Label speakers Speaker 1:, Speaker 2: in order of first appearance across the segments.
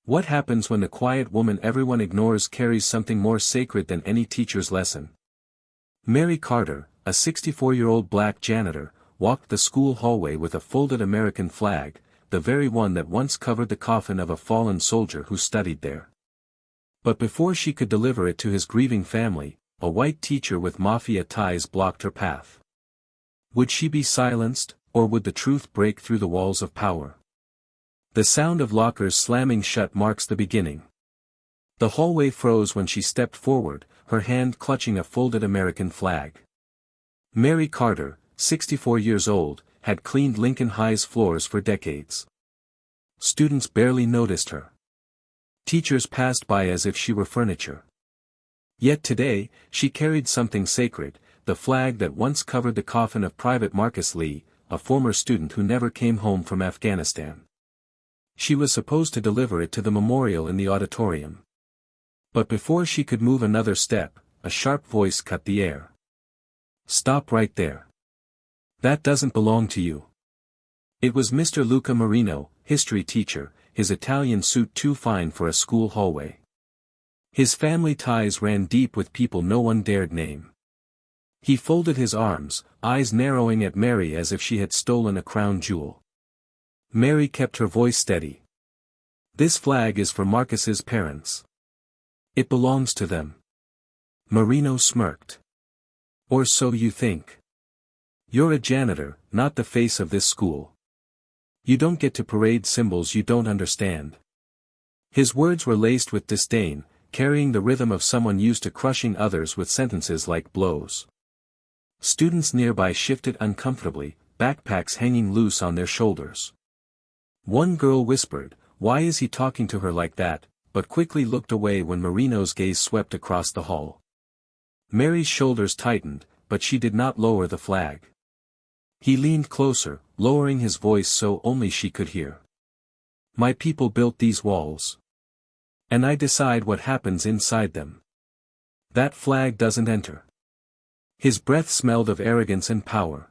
Speaker 1: What happens when the quiet woman everyone ignores carries something more sacred than any teacher's lesson? Mary Carter, a 64-year-old black janitor, walked the school hallway with a folded American flag, the very one that once covered the coffin of a fallen soldier who studied there. But before she could deliver it to his grieving family, a white teacher with mafia ties blocked her path. Would she be silenced, or would the truth break through the walls of power? The sound of lockers slamming shut marks the beginning. The hallway froze when she stepped forward, her hand clutching a folded American flag. Mary Carter, 64 years old, had cleaned Lincoln High's floors for decades. Students barely noticed her. Teachers passed by as if she were furniture. Yet today, she carried something sacred, the flag that once covered the coffin of Private Marcus Lee, a former student who never came home from Afghanistan. She was supposed to deliver it to the memorial in the auditorium. But before she could move another step, a sharp voice cut the air. "Stop right there. That doesn't belong to you." It was Mr. Luca Marino, history teacher, his Italian suit too fine for a school hallway. His family ties ran deep with people no one dared name. He folded his arms, eyes narrowing at Mary as if she had stolen a crown jewel. Mary kept her voice steady. "This flag is for Marcus's parents. It belongs to them." Marino smirked. "Or so you think. You're a janitor, not the face of this school. You don't get to parade symbols you don't understand." His words were laced with disdain, carrying the rhythm of someone used to crushing others with sentences like blows. Students nearby shifted uncomfortably, backpacks hanging loose on their shoulders. One girl whispered, "Why is he talking to her like that?" but quickly looked away when Marino's gaze swept across the hall. Mary's shoulders tightened, but she did not lower the flag. He leaned closer, lowering his voice so only she could hear. "My people built these walls. And I decide what happens inside them. That flag doesn't enter." His breath smelled of arrogance and power.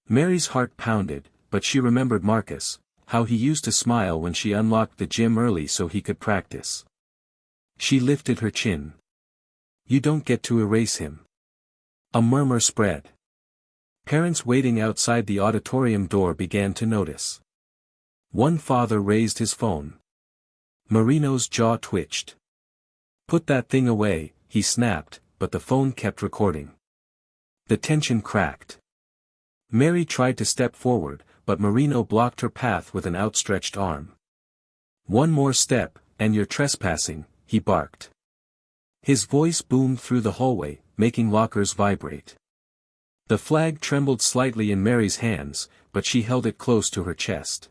Speaker 1: Mary's heart pounded, but she remembered Marcus, how he used to smile when she unlocked the gym early so he could practice. She lifted her chin. "You don't get to erase him." A murmur spread. Parents waiting outside the auditorium door began to notice. One father raised his phone. Marino's jaw twitched. "Put that thing away," he snapped, but the phone kept recording. The tension cracked. Mary tried to step forward, but Marino blocked her path with an outstretched arm. "One more step, and you're trespassing," he barked. His voice boomed through the hallway, making lockers vibrate. The flag trembled slightly in Mary's hands, but she held it close to her chest.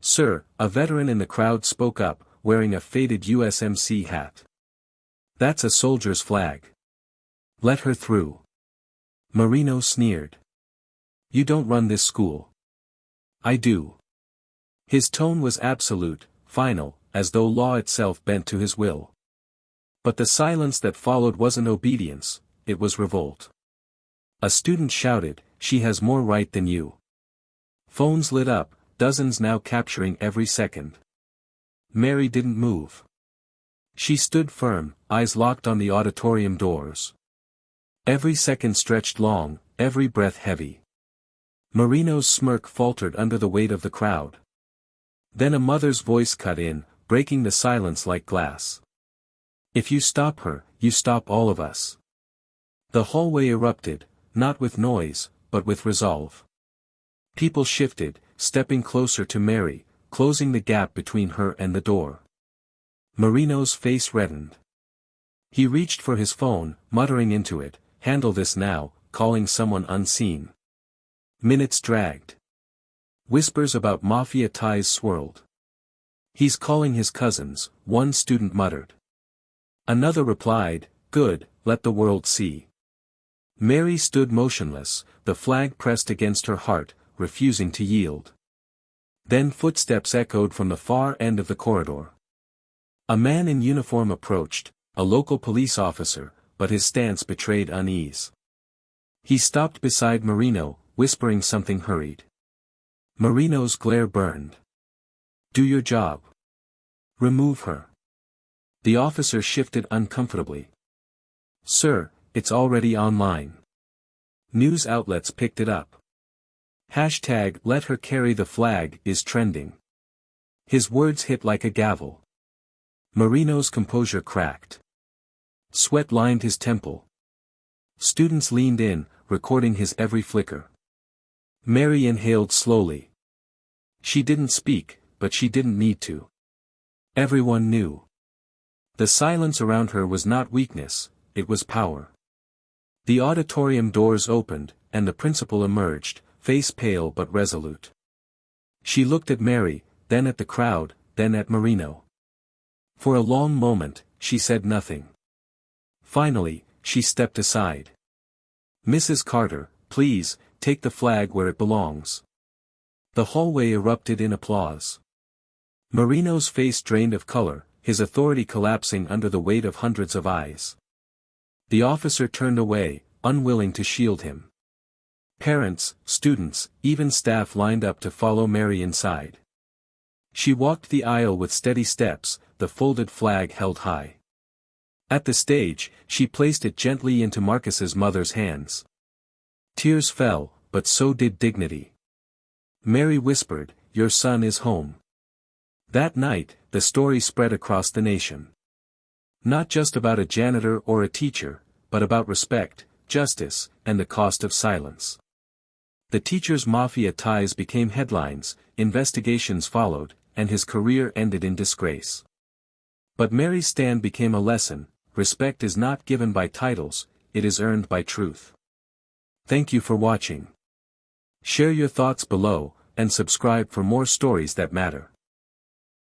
Speaker 1: "Sir," a veteran in the crowd spoke up, wearing a faded USMC hat. "That's a soldier's flag. Let her through." Marino sneered. "You don't run this school." "I do." His tone was absolute, final, as though law itself bent to his will. But the silence that followed wasn't obedience, it was revolt. A student shouted, "She has more right than you." Phones lit up, dozens now capturing every second. Mary didn't move. She stood firm, eyes locked on the auditorium doors. Every second stretched long, every breath heavy. Marino's smirk faltered under the weight of the crowd. Then a mother's voice cut in, breaking the silence like glass. "If you stop her, you stop all of us." The hallway erupted, not with noise, but with resolve. People shifted, stepping closer to Mary, closing the gap between her and the door. Marino's face reddened. He reached for his phone, muttering into it, "Handle this now," calling someone unseen. Minutes dragged. Whispers about mafia ties swirled. "He's calling his cousins," one student muttered. Another replied, "Good, let the world see." Mary stood motionless, the flag pressed against her heart, refusing to yield. Then footsteps echoed from the far end of the corridor. A man in uniform approached, a local police officer, but his stance betrayed unease. He stopped beside Marino, whispering something hurried. Marino's glare burned. "Do your job. Remove her. The officer shifted uncomfortably. Sir, it's already online. News outlets picked it up. Hashtag let her carry the flag is trending. His words hit like a gavel. Marino's composure cracked. Sweat lined his temple. Students leaned in, recording his every flicker. Mary inhaled slowly. She didn't speak, but she didn't need to. Everyone knew. The silence around her was not weakness, it was power. The auditorium doors opened, and the principal emerged, face pale but resolute. She looked at Mary, then at the crowd, then at Marino. For a long moment, she said nothing. Finally, she stepped aside. Mrs. Carter, please, take the flag where it belongs. The hallway erupted in applause. Marino's face drained of color, his authority collapsing under the weight of hundreds of eyes. The officer turned away, unwilling to shield him. Parents, students, even staff lined up to follow Mary inside. She walked the aisle with steady steps, the folded flag held high. At the stage, she placed it gently into Marcus's mother's hands. Tears fell, but so did dignity. Mary whispered, "Your son is home." That night, the story spread across the nation. Not just about a janitor or a teacher, but about respect, justice, and the cost of silence. The teacher's mafia ties became headlines, investigations followed, and his career ended in disgrace. But Mary's stand became a lesson: respect is not given by titles, it is earned by truth. Thank you for watching. Share your thoughts below, and subscribe for more stories that matter.